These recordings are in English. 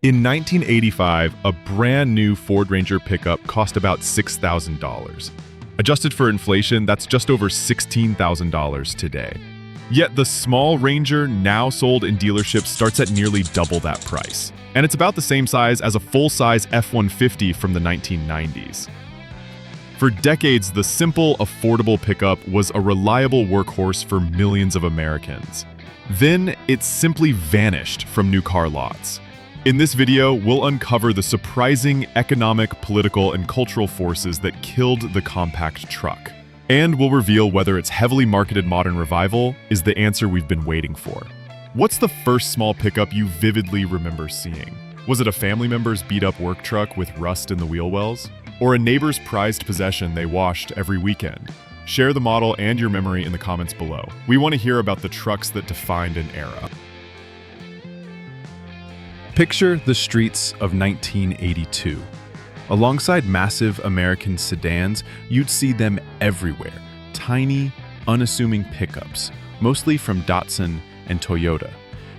In 1985, a brand new Ford Ranger pickup cost about $6,000. Adjusted for inflation, that's just over $16,000 today. Yet the small Ranger now sold in dealerships starts at nearly double that price. And it's about the same size as a full-size F-150 from the 1990s. For decades, the simple, affordable pickup was a reliable workhorse for millions of Americans. Then it simply vanished from new car lots. In this video, we'll uncover the surprising economic, political, and cultural forces that killed the compact truck. And we'll reveal whether its heavily marketed modern revival is the answer we've been waiting for. What's the first small pickup you vividly remember seeing? Was it a family member's beat-up work truck with rust in the wheel wells? Or a neighbor's prized possession they washed every weekend? Share the model and your memory in the comments below. We want to hear about the trucks that defined an era. Picture the streets of 1982. Alongside massive American sedans, you'd see them everywhere. Tiny, unassuming pickups, mostly from Datsun and Toyota.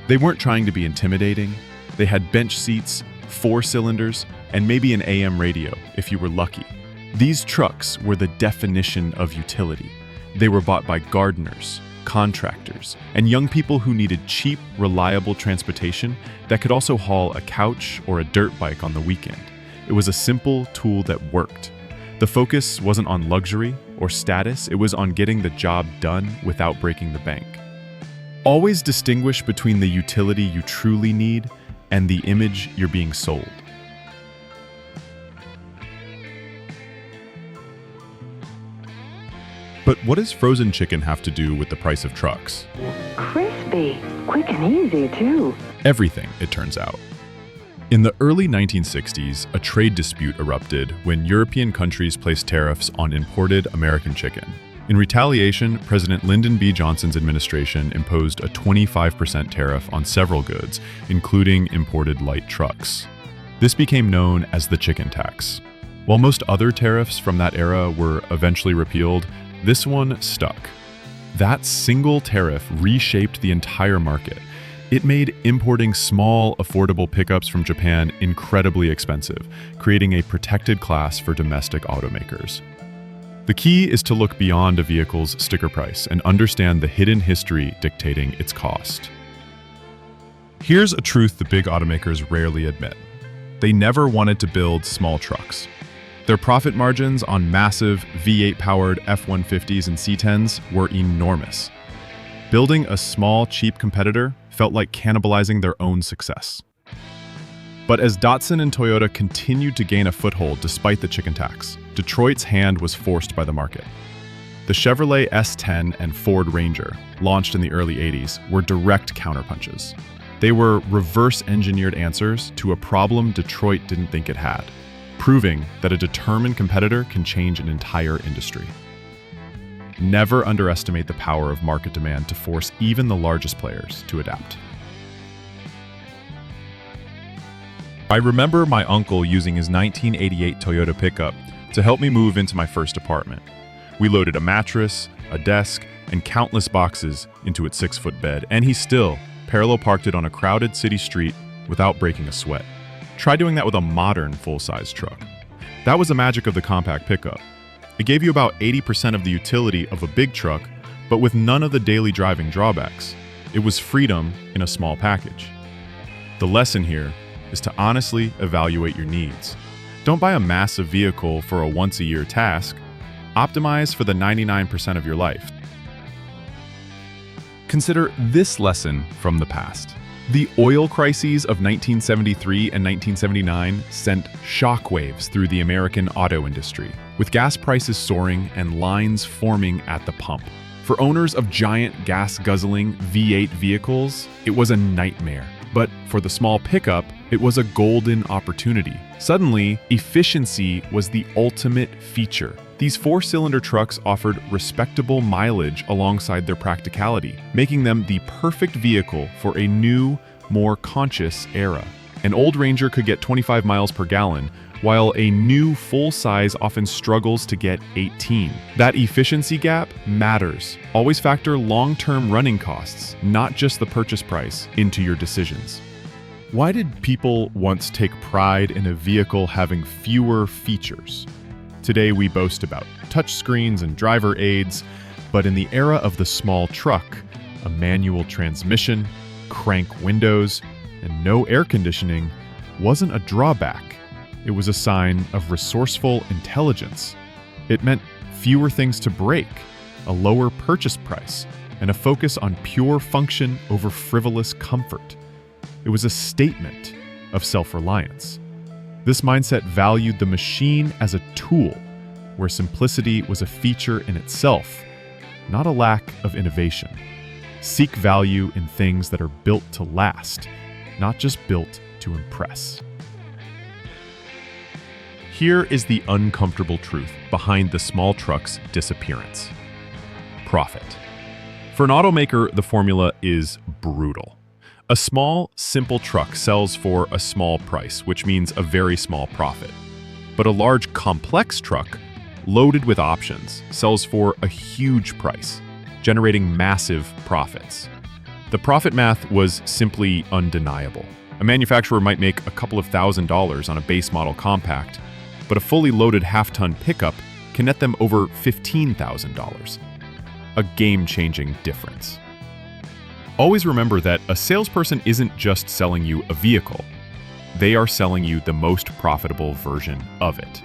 They weren't trying to be intimidating. They had bench seats, 4 cylinders, and maybe an AM radio, if you were lucky. These trucks were the definition of utility. They were bought by gardeners, contractors, and young people who needed cheap, reliable transportation that could also haul a couch or a dirt bike on the weekend. It was a simple tool that worked. The focus wasn't on luxury or status, it was on getting the job done without breaking the bank. Always distinguish between the utility you truly need and the image you're being sold. But what does frozen chicken have to do with the price of trucks? Crispy, quick and easy, too. Everything, it turns out. In the early 1960s, a trade dispute erupted when European countries placed tariffs on imported American chicken. In retaliation, President Lyndon B. Johnson's administration imposed a 25% tariff on several goods, including imported light trucks. This became known as the chicken tax. While most other tariffs from that era were eventually repealed, this one stuck. That single tariff reshaped the entire market. It made importing small, affordable pickups from Japan incredibly expensive, creating a protected class for domestic automakers. The key is to look beyond a vehicle's sticker price and understand the hidden history dictating its cost. Here's a truth the big automakers rarely admit. They never wanted to build small trucks. Their profit margins on massive V8-powered F-150s and C10s were enormous. Building a small, cheap competitor felt like cannibalizing their own success. But as Datsun and Toyota continued to gain a foothold despite the chicken tax, Detroit's hand was forced by the market. The Chevrolet S10 and Ford Ranger, launched in the early 80s, were direct counterpunches. They were reverse-engineered answers to a problem Detroit didn't think it had, proving that a determined competitor can change an entire industry. Never underestimate the power of market demand to force even the largest players to adapt. I remember my uncle using his 1988 Toyota pickup to help me move into my first apartment. We loaded a mattress, a desk, and countless boxes into its 6-foot bed, and he still parallel parked it on a crowded city street without breaking a sweat. Try doing that with a modern full-size truck. That was the magic of the compact pickup. It gave you about 80% of the utility of a big truck, but with none of the daily driving drawbacks. It was freedom in a small package. The lesson here is to honestly evaluate your needs. Don't buy a massive vehicle for a once-a-year task. Optimize for the 99% of your life. Consider this lesson from the past. The oil crises of 1973 and 1979 sent shockwaves through the American auto industry, with gas prices soaring and lines forming at the pump. For owners of giant gas-guzzling V8 vehicles, it was a nightmare. But for the small pickup, it was a golden opportunity. Suddenly, efficiency was the ultimate feature. These 4-cylinder trucks offered respectable mileage alongside their practicality, making them the perfect vehicle for a new, more conscious era. An old Ranger could get 25 miles per gallon, while a new full-size often struggles to get 18. That efficiency gap matters. Always factor long-term running costs, not just the purchase price, into your decisions. Why did people once take pride in a vehicle having fewer features? Today we boast about touchscreens and driver aids, but in the era of the small truck, a manual transmission, crank windows, and no air conditioning wasn't a drawback. It was a sign of resourceful intelligence. It meant fewer things to break, a lower purchase price, and a focus on pure function over frivolous comfort. It was a statement of self-reliance. This mindset valued the machine as a tool, where simplicity was a feature in itself, not a lack of innovation. Seek value in things that are built to last, not just built to impress. Here is the uncomfortable truth behind the small truck's disappearance. Profit. For an automaker, the formula is brutal. A small, simple truck sells for a small price, which means a very small profit. But a large, complex truck, loaded with options, sells for a huge price, generating massive profits. The profit math was simply undeniable. A manufacturer might make a couple of $1,000s on a base model compact, but a fully loaded half-ton pickup can net them over $15,000. A game-changing difference. Always remember that a salesperson isn't just selling you a vehicle. They are selling you the most profitable version of it.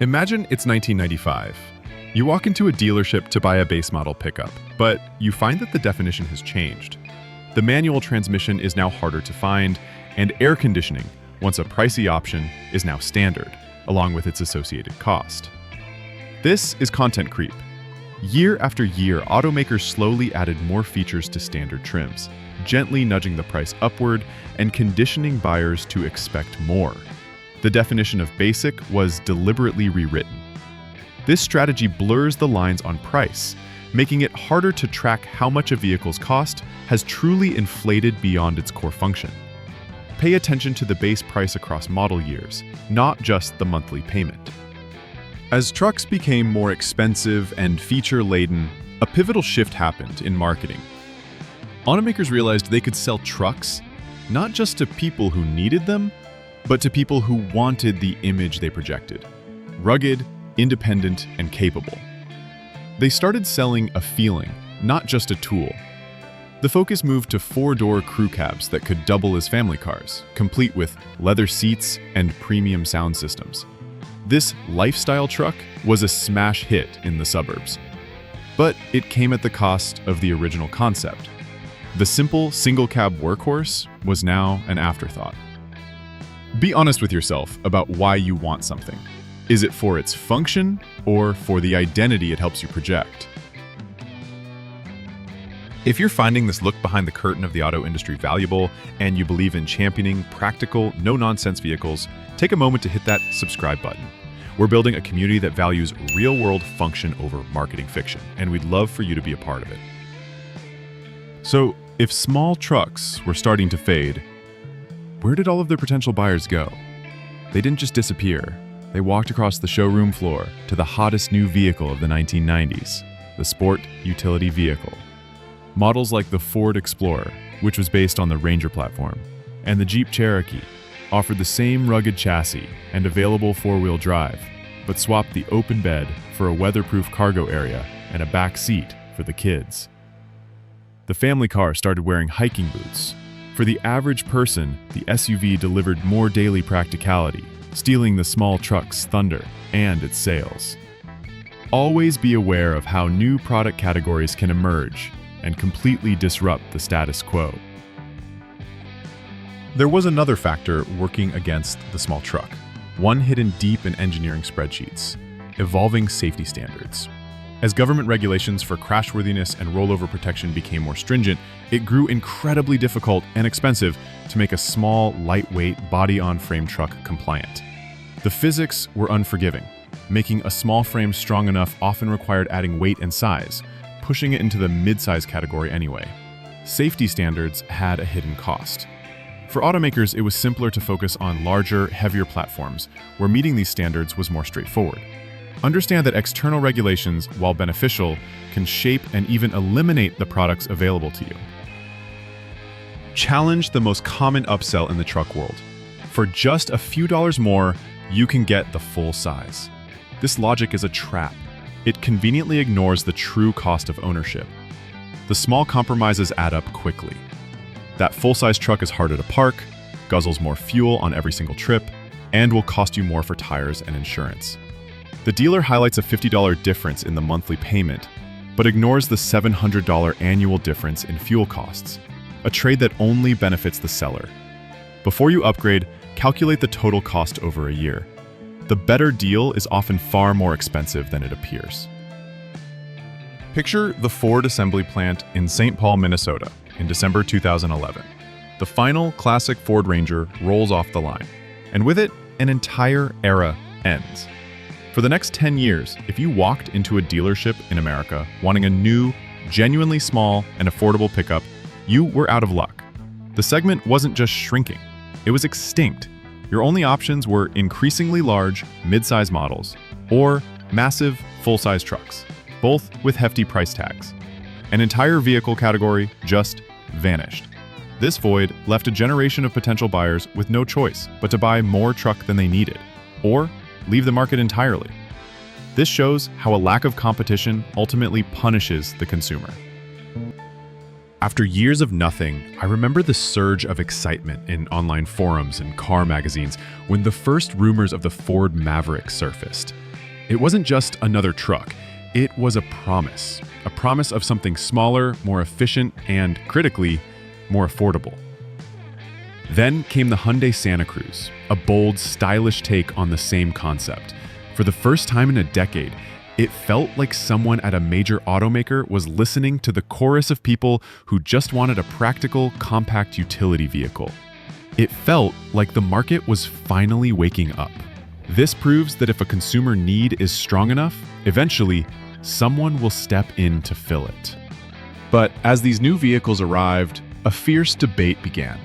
Imagine it's 1995. You walk into a dealership to buy a base model pickup, but you find that the definition has changed. The manual transmission is now harder to find, and air conditioning, once a pricey option, is now standard, along with its associated cost. This is content creep. Year after year, automakers slowly added more features to standard trims, gently nudging the price upward and conditioning buyers to expect more. The definition of basic was deliberately rewritten. This strategy blurs the lines on price, making it harder to track how much a vehicle's cost has truly inflated beyond its core function. Pay attention to the base price across model years, not just the monthly payment. As trucks became more expensive and feature-laden, a pivotal shift happened in marketing. Automakers realized they could sell trucks not just to people who needed them, but to people who wanted the image they projected: rugged, independent, and capable. They started selling a feeling, not just a tool. The focus moved to four-door crew cabs that could double as family cars, complete with leather seats and premium sound systems. This lifestyle truck was a smash hit in the suburbs. But it came at the cost of the original concept. The simple single-cab workhorse was now an afterthought. Be honest with yourself about why you want something. Is it for its function or for the identity it helps you project? If you're finding this look behind the curtain of the auto industry valuable and you believe in championing practical, no-nonsense vehicles, take a moment to hit that subscribe button. We're building a community that values real-world function over marketing fiction, and we'd love for you to be a part of it. So, if small trucks were starting to fade, where did all of their potential buyers go? They didn't just disappear. They walked across the showroom floor to the hottest new vehicle of the 1990s, the sport utility vehicle. Models like the Ford Explorer, which was based on the Ranger platform, and the Jeep Cherokee offered the same rugged chassis and available four-wheel drive, but swapped the open bed for a weatherproof cargo area and a back seat for the kids. The family car started wearing hiking boots. For the average person, the SUV delivered more daily practicality, stealing the small truck's thunder and its sales. Always be aware of how new product categories can emerge and completely disrupt the status quo. There was another factor working against the small truck, one hidden deep in engineering spreadsheets: evolving safety standards. As government regulations for crashworthiness and rollover protection became more stringent, it grew incredibly difficult and expensive to make a small, lightweight, body-on-frame truck compliant. The physics were unforgiving. Making a small frame strong enough often required adding weight and size, pushing it into the mid-size category anyway. Safety standards had a hidden cost. For automakers, it was simpler to focus on larger, heavier platforms, where meeting these standards was more straightforward. Understand that external regulations, while beneficial, can shape and even eliminate the products available to you. Challenge the most common upsell in the truck world. For just a few dollars more, you can get the full size. This logic is a trap. It conveniently ignores the true cost of ownership. The small compromises add up quickly. That full-size truck is harder to park, guzzles more fuel on every single trip, and will cost you more for tires and insurance. The dealer highlights a $50 difference in the monthly payment, but ignores the $700 annual difference in fuel costs, a trade that only benefits the seller. Before you upgrade, calculate the total cost over a year. The better deal is often far more expensive than it appears. Picture the Ford assembly plant in St. Paul, Minnesota, in December 2011. The final classic Ford Ranger rolls off the line, and with it, an entire era ends. For the next 10 years, if you walked into a dealership in America wanting a new, genuinely small and affordable pickup, you were out of luck. The segment wasn't just shrinking, it was extinct. Your only options were increasingly large, mid-size models, or massive, full-size trucks, both with hefty price tags. An entire vehicle category just vanished. This void left a generation of potential buyers with no choice but to buy more truck than they needed, or leave the market entirely. This shows how a lack of competition ultimately punishes the consumer. After years of nothing, I remember the surge of excitement in online forums and car magazines when the first rumors of the Ford Maverick surfaced. It wasn't just another truck, it was a promise of something smaller, more efficient, and, critically, more affordable. Then came the Hyundai Santa Cruz, a bold, stylish take on the same concept. For the first time in a decade, it felt like someone at a major automaker was listening to the chorus of people who just wanted a practical, compact utility vehicle. It felt like the market was finally waking up. This proves that if a consumer need is strong enough, eventually, someone will step in to fill it. But as these new vehicles arrived, a fierce debate began.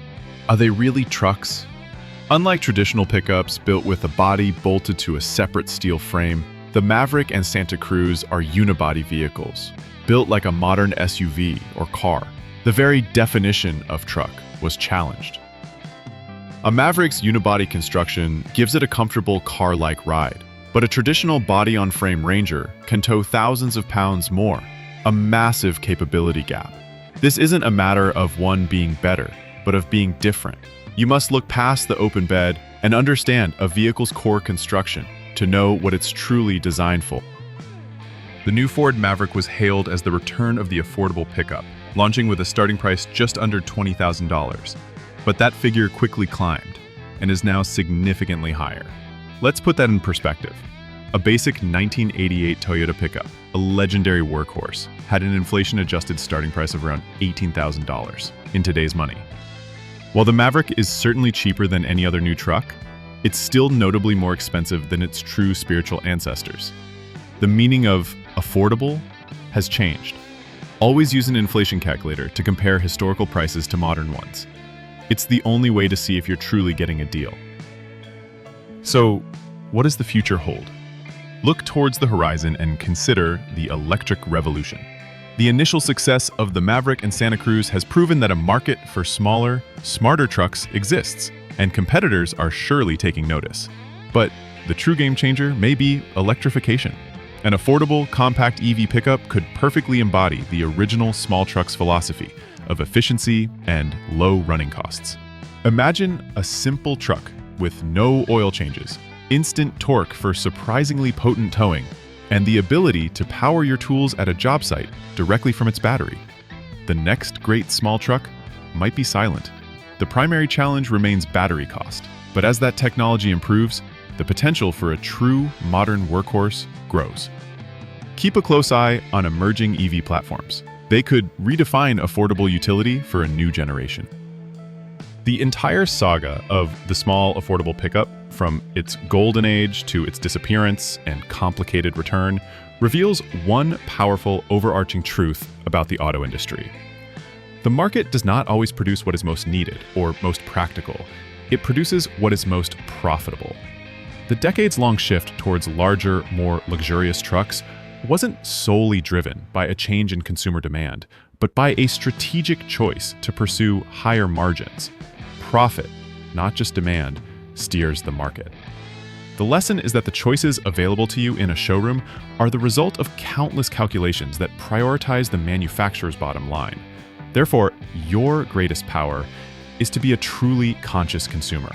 Are they really trucks? Unlike traditional pickups built with a body bolted to a separate steel frame, the Maverick and Santa Cruz are unibody vehicles, built like a modern SUV or car. The very definition of truck was challenged. A Maverick's unibody construction gives it a comfortable car-like ride, but a traditional body-on-frame Ranger can tow thousands of pounds more, a massive capability gap. This isn't a matter of one being better, but of being different. You must look past the open bed and understand a vehicle's core construction to know what it's truly designed for. The new Ford Maverick was hailed as the return of the affordable pickup, launching with a starting price just under $20,000. But that figure quickly climbed and is now significantly higher. Let's put that in perspective. A basic 1988 Toyota pickup, a legendary workhorse, had an inflation-adjusted starting price of around $18,000 in today's money. While the Maverick is certainly cheaper than any other new truck, it's still notably more expensive than its true spiritual ancestors. The meaning of affordable has changed. Always use an inflation calculator to compare historical prices to modern ones. It's the only way to see if you're truly getting a deal. So, what does the future hold? Look towards the horizon and consider the electric revolution. The initial success of the Maverick and Santa Cruz has proven that a market for smaller, smarter trucks exists, and competitors are surely taking notice. But the true game changer may be electrification. An affordable, compact EV pickup could perfectly embody the original small trucks philosophy of efficiency and low running costs. Imagine a simple truck with no oil changes, instant torque for surprisingly potent towing, and the ability to power your tools at a job site directly from its battery. The next great small truck might be silent. The primary challenge remains battery cost, but as that technology improves, the potential for a true modern workhorse grows. Keep a close eye on emerging EV platforms. They could redefine affordable utility for a new generation. The entire saga of the small, affordable pickup, from its golden age to its disappearance and complicated return, reveals one powerful, overarching truth about the auto industry. The market does not always produce what is most needed or most practical. It produces what is most profitable. The decades-long shift towards larger, more luxurious trucks wasn't solely driven by a change in consumer demand, but by a strategic choice to pursue higher margins. Profit, not just demand, steers the market. The lesson is that the choices available to you in a showroom are the result of countless calculations that prioritize the manufacturer's bottom line. Therefore, your greatest power is to be a truly conscious consumer.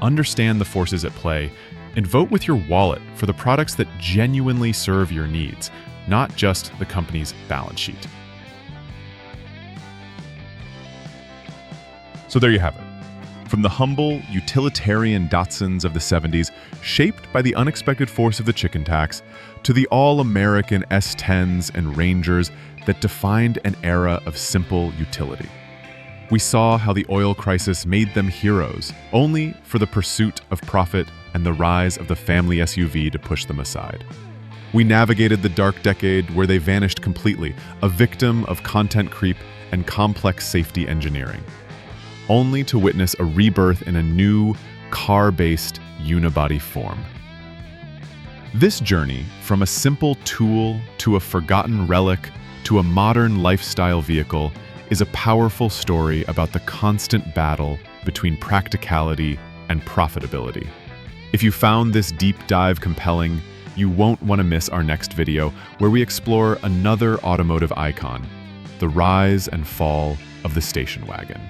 Understand the forces at play and vote with your wallet for the products that genuinely serve your needs, not just the company's balance sheet. So there you have it. From the humble, utilitarian Datsuns of the 70s, shaped by the unexpected force of the chicken tax, to the all-American S10s and Rangers that defined an era of simple utility. We saw how the oil crisis made them heroes, only for the pursuit of profit and the rise of the family SUV to push them aside. We navigated the dark decade where they vanished completely, a victim of content creep and complex safety engineering, only to witness a rebirth in a new, car-based unibody form. This journey, from a simple tool to a forgotten relic to a modern lifestyle vehicle, is a powerful story about the constant battle between practicality and profitability. If you found this deep dive compelling, you won't want to miss our next video where we explore another automotive icon, the rise and fall of the station wagon.